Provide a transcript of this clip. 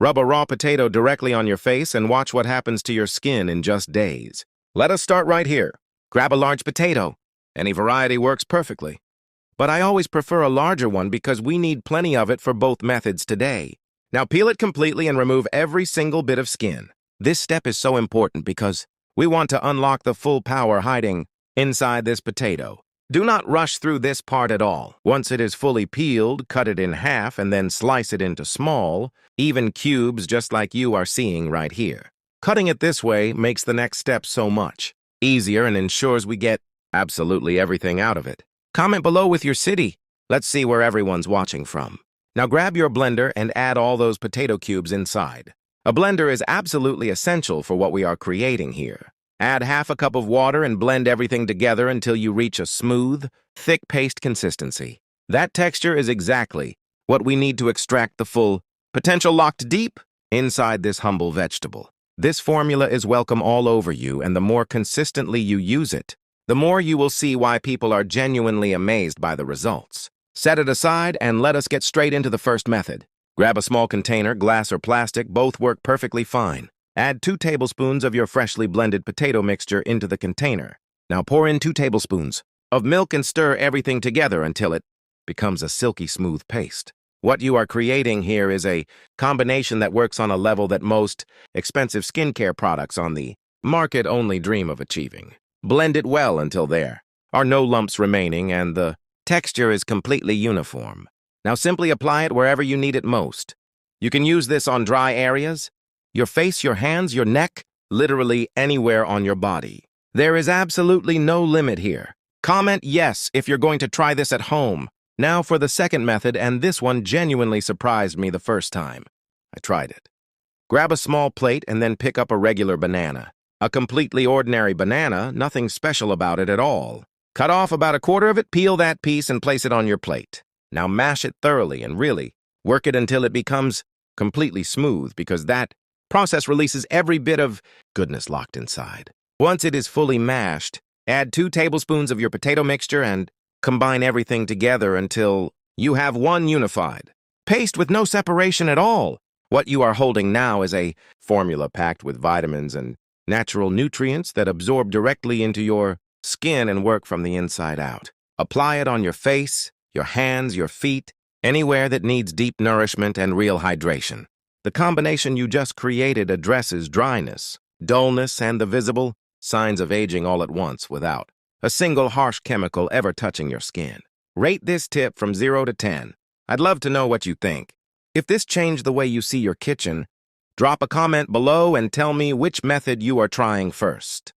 Rub a raw potato directly on your face and watch what happens to your skin in just days. Let us start right here. Grab a large potato. Any variety works perfectly. But I always prefer a larger one because we need plenty of it for both methods today. Now peel it completely and remove every single bit of skin. This step is so important because we want to unlock the full power hiding inside this potato. Do not rush through this part at all. Once it is fully peeled, cut it in half and then slice it into small, even cubes just like you are seeing right here. Cutting it this way makes the next step so much easier and ensures we get absolutely everything out of it. Comment below with your city. Let's see where everyone's watching from. Now grab your blender and add all those potato cubes inside. A blender is absolutely essential for what we are creating here. Add half a cup of water and blend everything together until you reach a smooth, thick paste consistency. That texture is exactly what we need to extract the full potential locked deep inside this humble vegetable. This formula is welcome all over you, and the more consistently you use it, the more you will see why people are genuinely amazed by the results. Set it aside and let us get straight into the first method. Grab a small container, glass or plastic, both work perfectly fine. Add 2 tablespoons of your freshly blended potato mixture into the container. Now pour in 2 tablespoons of milk and stir everything together until it becomes a silky smooth paste. What you are creating here is a combination that works on a level that most expensive skincare products on the market only dream of achieving. Blend it well until there are no lumps remaining and the texture is completely uniform. Now simply apply it wherever you need it most. You can use this on dry areas, your face, your hands, your neck, literally anywhere on your body. There is absolutely no limit here. Comment yes if you're going to try this at home. Now for the second method, and this one genuinely surprised me the first time I tried it. Grab a small plate and then pick up a regular banana. A completely ordinary banana, nothing special about it at all. Cut off about 1/4 of it, peel that piece and place it on your plate. Now mash it thoroughly and really work it until it becomes completely smooth, because that process releases every bit of goodness locked inside. Once it is fully mashed, add 2 tablespoons of your potato mixture and combine everything together until you have one unified paste with no separation at all. What you are holding now is a formula packed with vitamins and natural nutrients that absorb directly into your skin and work from the inside out. Apply it on your face, your hands, your feet, anywhere that needs deep nourishment and real hydration. The combination you just created addresses dryness, dullness, and the visible signs of aging all at once without a single harsh chemical ever touching your skin. Rate this tip from 0 to 10. I'd love to know what you think. If this changed the way you see your kitchen, drop a comment below and tell me which method you are trying first.